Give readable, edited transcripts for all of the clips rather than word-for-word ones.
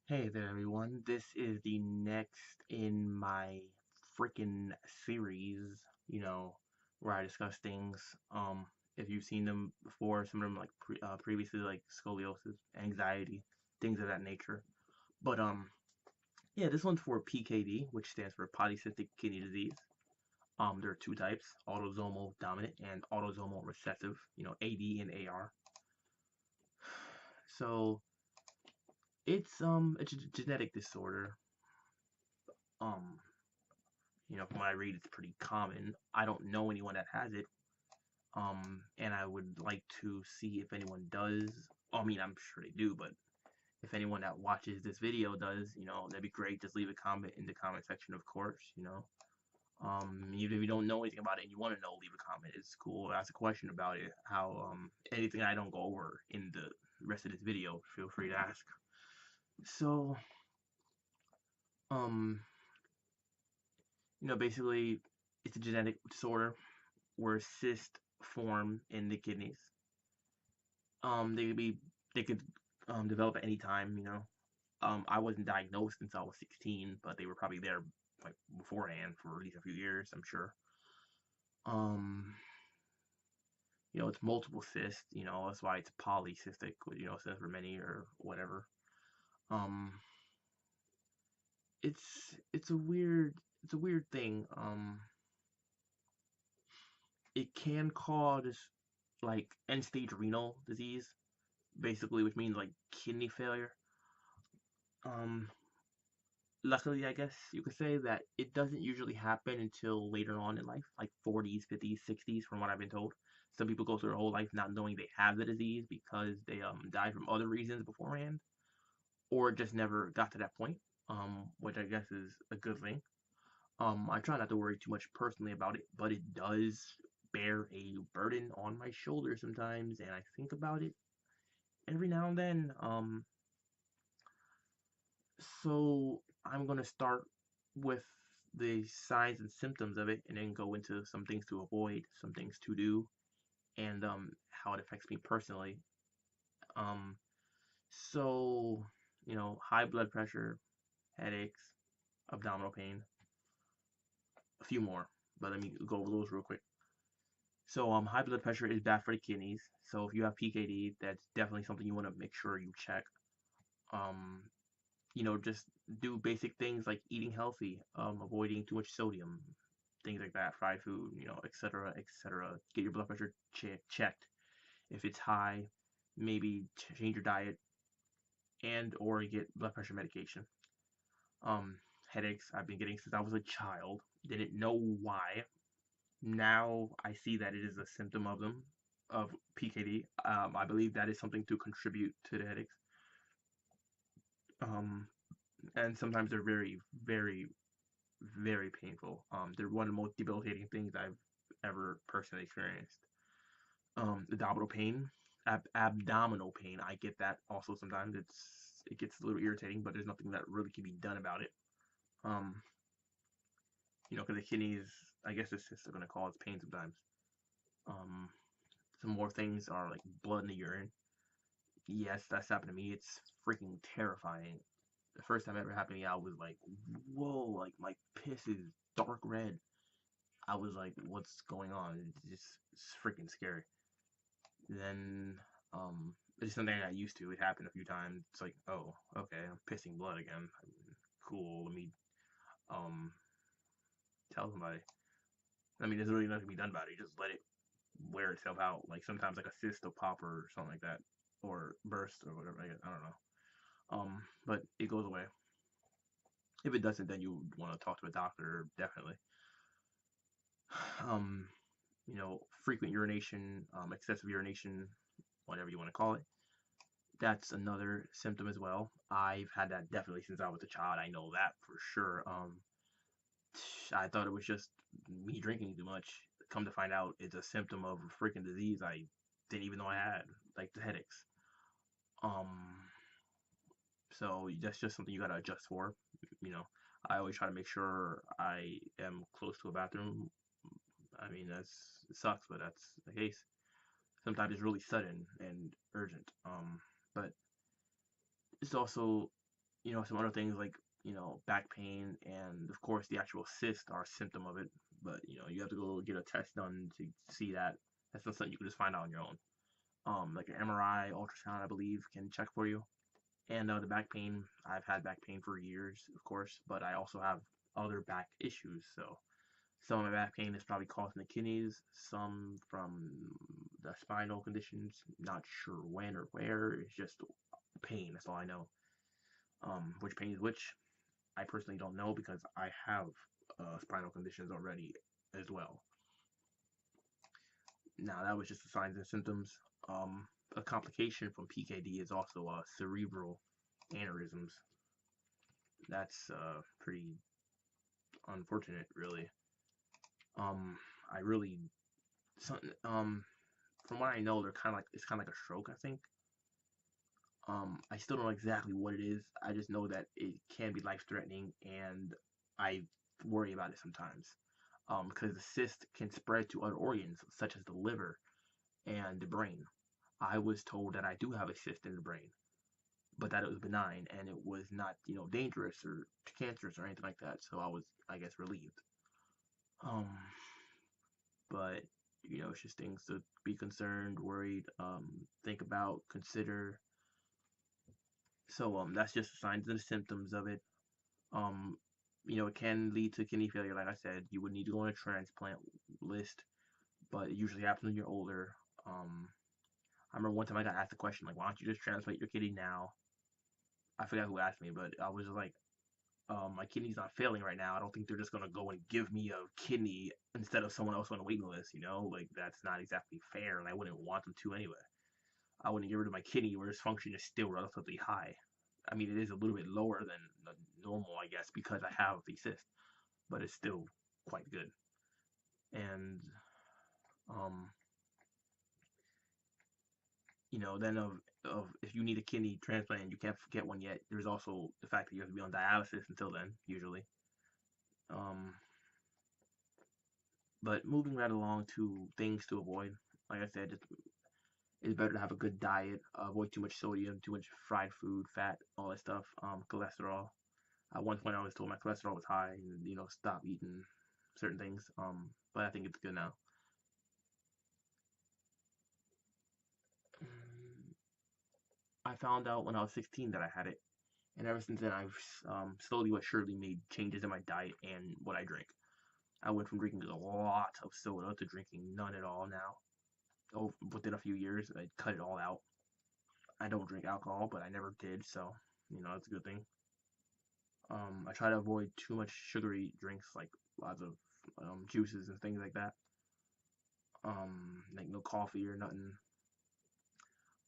Hey there, everyone. This is the next in my freaking series, where I discuss things. If you've seen them before, some of them previously, like scoliosis, anxiety, things of that nature. But yeah, this one's for PKD, which stands for Polycystic Kidney Disease. There are two types: autosomal dominant and autosomal recessive. AD and AR. So it's a genetic disorder. Um, from what I read, it's pretty common. I don't know anyone that has it. And I would like to see if anyone does. I mean, I'm sure they do, but if anyone that watches this video does, that'd be great. Just leave a comment in the comment section, of course. Even if you don't know anything about it and you want to know, leave a comment. It's cool. Ask a question about it. Anything I don't go over in the rest of this video, feel free to ask. So, um, basically, it's a genetic disorder where cysts form in the kidneys. They could be they could develop at any time. I wasn't diagnosed until I was 16, but they were probably there like beforehand for at least a few years, I'm sure. Um, it's multiple cysts. That's why it's polycystic. Stands for many or whatever. Um, it's a weird thing. It can cause like end stage renal disease, basically, which means like kidney failure. Um, Luckily, I guess you could say that it doesn't usually happen until later on in life, like 40s, 50s, 60s, from what I've been told. Some people go through their whole life not knowing they have the disease because they died from other reasons beforehand, or just never got to that point, which I guess is a good thing. I try not to worry too much personally about it, but it does bear a burden on my shoulders sometimes, and I think about it every now and then. So I'm gonna start with the signs and symptoms of it, and then go into some things to avoid, some things to do, and how it affects me personally. Um, so high blood pressure, headaches, abdominal pain, a few more, but let me go over those real quick. So high blood pressure is bad for the kidneys. So if you have PKD, that's definitely something you want to make sure you check. Um, just do basic things like eating healthy, avoiding too much sodium, things like that, fried food, etc., etc. Get your blood pressure checked. If it's high, maybe change your diet and or get blood pressure medication. Um, Headaches I've been getting since I was a child. Didn't know why. Now I see that it is a symptom of them, of PKD. I believe that is something to contribute to the headaches. Um, and sometimes they're very, very, very painful. They're one of the most debilitating things I've ever personally experienced. Abdominal pain, abdominal pain. I get that also sometimes. It gets a little irritating, but there's nothing that really can be done about it. Um, because the kidneys, I guess it's just going to cause pain sometimes. Um, some more things are like blood in the urine. Yes, that's happened to me. It's freaking terrifying. The first time it ever happened to me, I was like, whoa, like my piss is dark red. I was like, what's going on? It's freaking scary. Then, it's something I got used to. It happened a few times. It's like, oh, okay, I'm pissing blood again. Cool. Let me, um, tell somebody. I mean, there's really nothing to be done about it. You just let it wear itself out. Like sometimes like a cyst will pop or something like that, or burst or whatever. I don't know. But it goes away. If it doesn't, then you want to talk to a doctor, definitely. Um, Frequent urination, excessive urination, whatever you want to call it. That's another symptom as well. I've had that definitely since I was a child. I know that for sure. I thought it was just me drinking too much. Come to find out, it's a symptom of a freaking disease I didn't even know I had, like the headaches. Um, so that's just something you gotta adjust for. You know, I always try to make sure I am close to a bathroom. I mean, it sucks, but that's the case. Sometimes it's really sudden and urgent. But it's also some other things like, back pain, and of course the actual cyst are a symptom of it. But, you have to go get a test done to see that. That's not something you can just find out on your own. Like an MRI, ultrasound, I believe, can check for you. And the back pain, I've had back pain for years, of course, but I also have other back issues. So some of my back pain is probably caused from the kidneys, some from the spinal conditions. Not sure when or where. It's just pain. That's all I know. Which pain is which, I personally don't know because I have spinal conditions already as well. Now that was just the signs and symptoms. A complication from PKD is also cerebral aneurysms. That's pretty unfortunate, really. I really, from what I know, they're kind of like it's kind of like a stroke, I think. I still don't know exactly what it is. I just know that it can be life-threatening, and I worry about it sometimes. Because the cyst can spread to other organs, such as the liver and the brain. I was told that I do have a cyst in the brain, but that it was benign and it was not, dangerous or cancerous or anything like that. So I was, I guess, relieved. Um, but it's just things to be concerned, worried, think about, consider. So that's just the signs and the symptoms of it. Um, it can lead to kidney failure. Like I said, you would need to go on a transplant list, but it usually happens when you're older. Um, I remember one time I got asked the question, like, why don't you just transplant your kidney now? I forgot who asked me, but I was like, my kidney's not failing right now. I don't think they're just gonna go and give me a kidney instead of someone else on the waiting list. Like that's not exactly fair, and I wouldn't want them to anyway. I wouldn't get rid of my kidney where its function is still relatively high. I mean, it is a little bit lower than normal, I guess, because I have the cyst, but it's still quite good. And um, then of if you need a kidney transplant and you can't get one yet, there's also the fact that you have to be on dialysis until then, usually. Um, but moving right along to things to avoid, like I said, it's better to have a good diet, avoid too much sodium, too much fried food, fat, all that stuff, cholesterol. At one point, I was told my cholesterol was high, and stop eating certain things. But I think it's good now. I found out when I was 16 that I had it, and ever since then, I've slowly but surely made changes in my diet and what I drink. I went from drinking a lot of soda to drinking none at all now. Oh, within a few years, I cut it all out. I don't drink alcohol, but I never did, so that's a good thing. I try to avoid too much sugary drinks, like lots of juices and things like that. Like no coffee or nothing.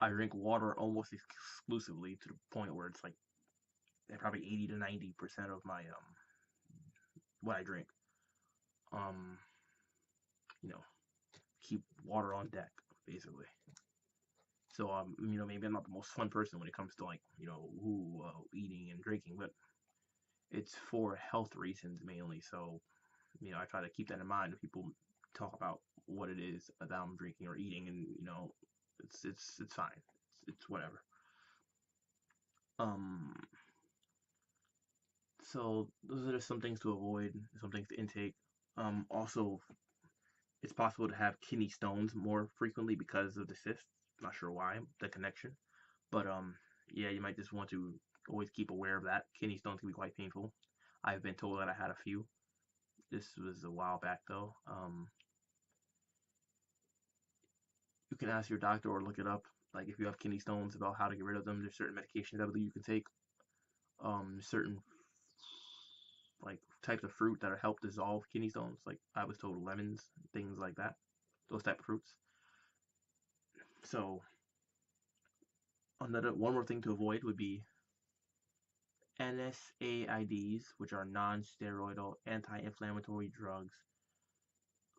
I drink water almost exclusively to the point where it's like probably 80 to 90% of my what I drink. Um, you know, keep water on deck basically. So maybe I'm not the most fun person when it comes to like eating and drinking, but it's for health reasons mainly. So I try to keep that in mind when people talk about what it is that I'm drinking or eating, and it's fine. It's whatever. Um, so those are just some things to avoid, some things to intake. Also, it's possible to have kidney stones more frequently because of the cyst. Not sure why, the connection, but yeah, you might just want to always keep aware of that. Kidney stones can be quite painful. I've been told that I had a few. This was a while back though. You can ask your doctor or look it up. Like if you have kidney stones, about how to get rid of them. There's certain medications I believe you can take. Certain like types of fruit that help dissolve kidney stones. Like I was told lemons, things like that. Those type of fruits. So one more thing to avoid would be NSAIDs, which are non-steroidal anti-inflammatory drugs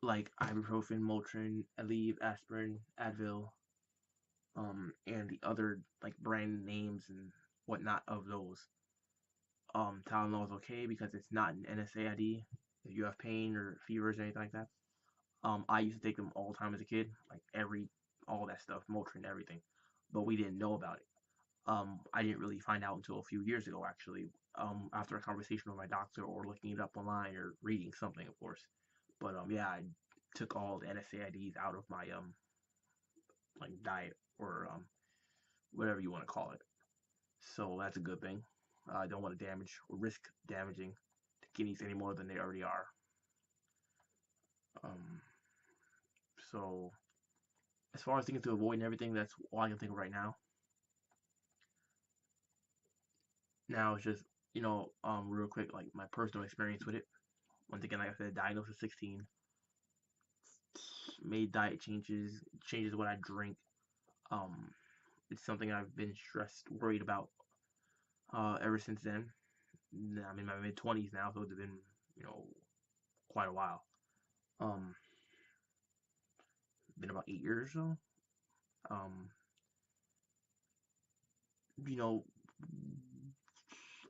like ibuprofen, Motrin, Aleve, aspirin, Advil, and the other like brand names and whatnot of those. Tylenol is okay because it's not an NSAID. If you have pain or fevers or anything like that, I used to take them all the time as a kid, like all that stuff, Motrin, everything, but we didn't know about it. I didn't really find out until a few years ago, actually, after a conversation with my doctor or looking it up online or reading something, of course. But yeah, I took all the NSAIDs out of my like diet or whatever you want to call it. So that's a good thing. I don't want to damage or risk damaging the kidneys any more than they already are. Um, so as far as things to avoid and everything, that's all I can think of right now. Now it's just real quick, like my personal experience with it. Once again, like I said, diagnosed at 16, made diet changes what I drink. Um, it's something I've been stressed, worried about ever since then. I'm in my mid 20s now, so it's been quite a while. Um, been about 8 years or so. Um, you know,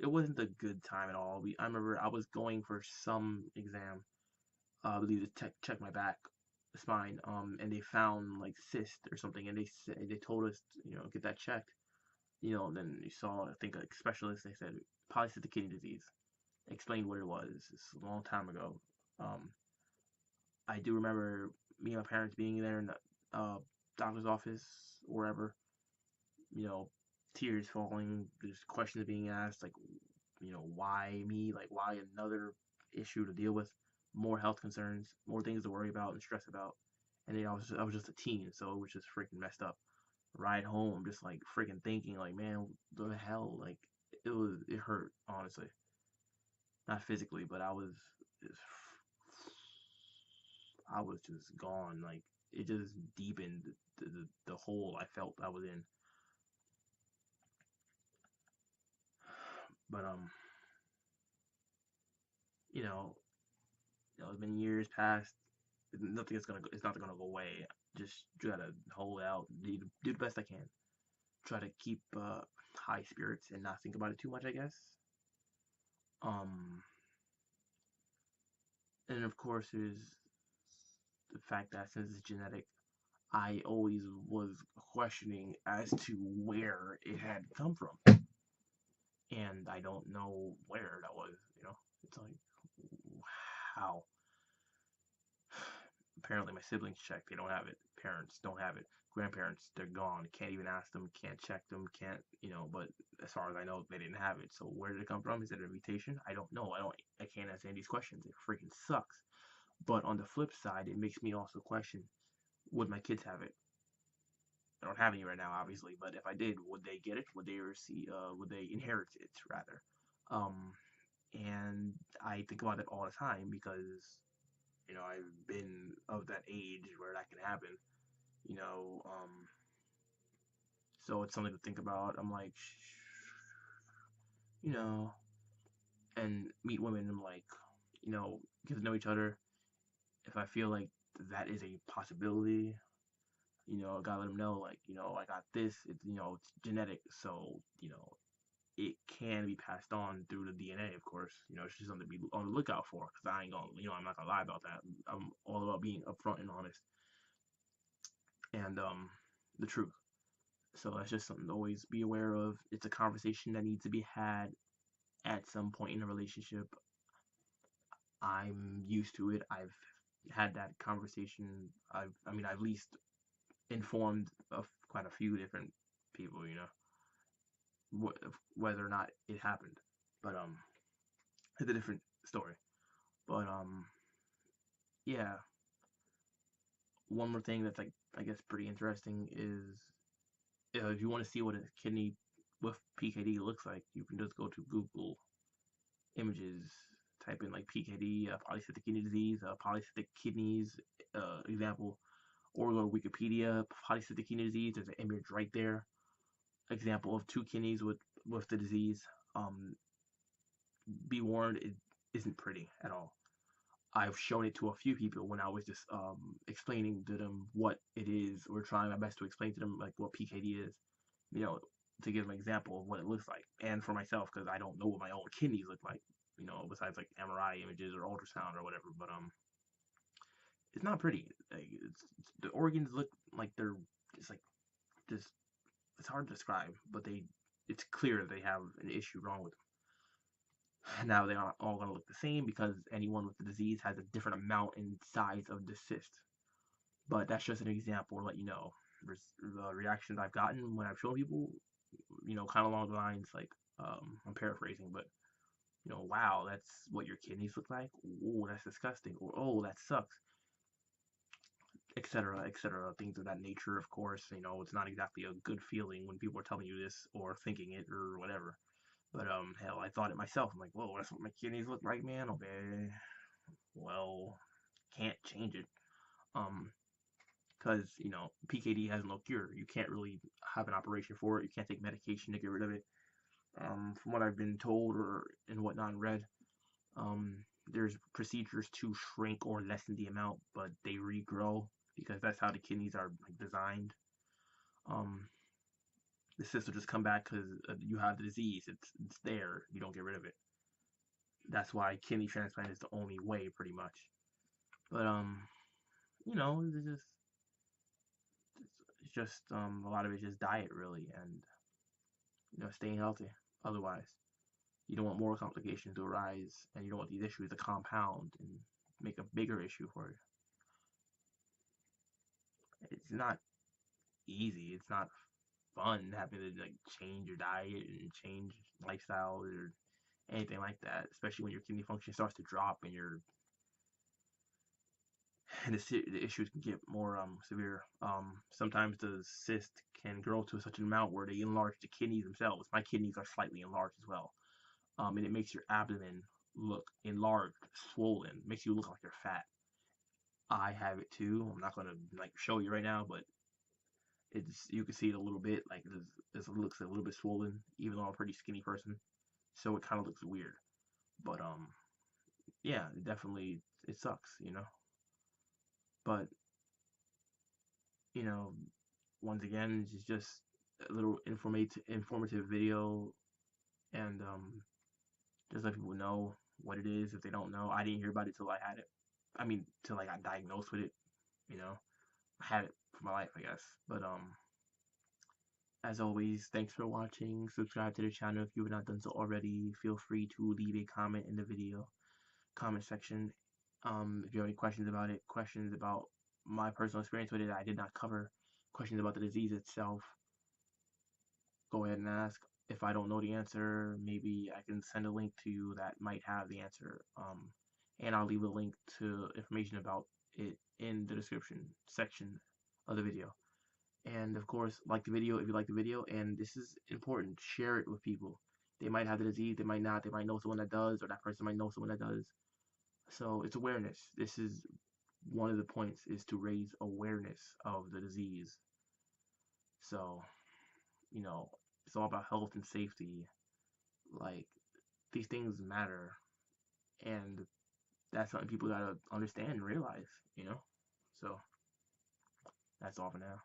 it wasn't a good time at all. I remember I was going for some exam, I believe to check my back spine, and they found like cyst or something, and they told us, get that checked. Then you saw, I think, a specialist. They said polycystic kidney disease. Explained what it was. It's a long time ago. Um, I do remember me and my parents being there in the doctor's office, wherever, you know, tears falling, there's questions being asked, like, why me? Like, why another issue to deal with? More health concerns, more things to worry about and stress about. And I was just a teen, so it was just freaking messed up. Ride home, just like freaking thinking, like, man, what the hell? Like, it hurt, honestly. Not physically, but just, I was just gone. Like, it just deepened the hole I felt I was in. But you know, it's been years past. It's not gonna go away. Just try to hold out, do the best I can. Try to keep high spirits and not think about it too much, I guess. Um, and of course, there's the fact that since it's genetic, I always was questioning as to where it had come from, and I don't know where that was. It's like, how? Apparently, my siblings checked; they don't have it. Parents don't have it. Grandparents, they're gone. Can't even ask them. Can't check them. Can't. But as far as I know, they didn't have it. So where did it come from? Is it a mutation? I don't know. I can't answer any of these questions. It freaking sucks. But on the flip side, it makes me also question: would my kids have it? I don't have any right now, obviously, but if I did, would they get it? Would they receive? Would they inherit it rather? Um, and I think about it all the time because I've been of that age where that can happen. You know, um, so it's something to think about. I'm like, you know, and meet women. I'm like, get to know each other. If I feel like that is a possibility, I gotta let them know, like, I got this. It's genetic, so it can be passed on through the DNA, of course. It's just something to be on the lookout for. Cause I ain't gonna, I'm not gonna lie about that. I'm all about being upfront and honest, and the truth. So that's just something to always be aware of. It's a conversation that needs to be had at some point in a relationship. I'm used to it. I've had that conversation. I've at least informed of quite a few different people, whether or not it happened. But it's a different story. But yeah. One more thing that's like, I guess, pretty interesting is if you want to see what a kidney with PKD looks like, you can just go to Google Images, type in like PKD, polycystic kidney disease, polycystic kidneys example, or go to Wikipedia, polycystic kidney disease. There's an image right there, example of two kidneys with the disease. Um, be warned, it isn't pretty at all. I've shown it to a few people when I was just explaining to them what it is, or trying my best to explain to them like what PKD is, you know, to give them an example of what it looks like, and for myself because I don't know what my own kidneys look like, besides like MRI images or ultrasound or whatever. But it's not pretty. Like, the organs look like they're just like just it's hard to describe, but it's clear that they have an issue wrong with them. Now, they aren't all going to look the same because anyone with the disease has a different amount in size of the cyst. But that's just an example to let you know the reactions I've gotten when I've shown people, kind of along the lines like, I'm paraphrasing, but wow, that's what your kidneys look like. Oh, that's disgusting. Or oh, that sucks, etc., etc. Things of that nature. Of course, it's not exactly a good feeling when people are telling you this or thinking it or whatever. But hell, I thought it myself. I'm like, whoa, that's what my kidneys look like, man. Okay, well, can't change it. Because PKD has no cure. You can't really have an operation for it. You can't take medication to get rid of it. From what I've been told or and whatnot read, there's procedures to shrink or lessen the amount, but they regrow because that's how the kidneys are like designed. Um, the cyst will just come back because you have the disease. It's there. You don't get rid of it. That's why kidney transplant is the only way, pretty much. But it's just a lot of it's just diet really, and staying healthy. Otherwise, you don't want more complications to arise, and you don't want these issues to compound and make a bigger issue for you. It's not easy. It's not fun having to like change your diet and change lifestyle or anything like that. Especially when your kidney function starts to drop and the issues can get more severe. Sometimes the cyst can grow to such an amount where they enlarge the kidneys themselves. My kidneys are slightly enlarged as well. And it makes your abdomen look enlarged, swollen, makes you look like you're fat. I have it too. I'm not gonna like show you right now, but you can see it a little bit. Like this looks a little bit swollen, even though I'm a pretty skinny person. So it kind of looks weird. But yeah, definitely it sucks. But you know, once again, it's just a little informative video, and just let people know what it is if they don't know. I didn't hear about it till I had it. I mean, till I got diagnosed with it. I had it for my life, I guess. But as always, thanks for watching. Subscribe to the channel if you have not done so already. Feel free to leave a comment in the video comment section. If you have any questions about it, questions about my personal experience with it I did not cover, questions about the disease itself, go ahead and ask. If I don't know the answer, maybe I can send a link to you that might have the answer. And I'll leave a link to information about it in the description section of the video. And of course, like the video if you like the video. And this is important, share it with people. They might have the disease, they might not, they might know someone that does, or that person might know someone that does. So it's awareness. This is one of the points, is to raise awareness of the disease. So, it's all about health and safety. Like, these things matter. And that's something people gotta understand and realize. So, that's all for now.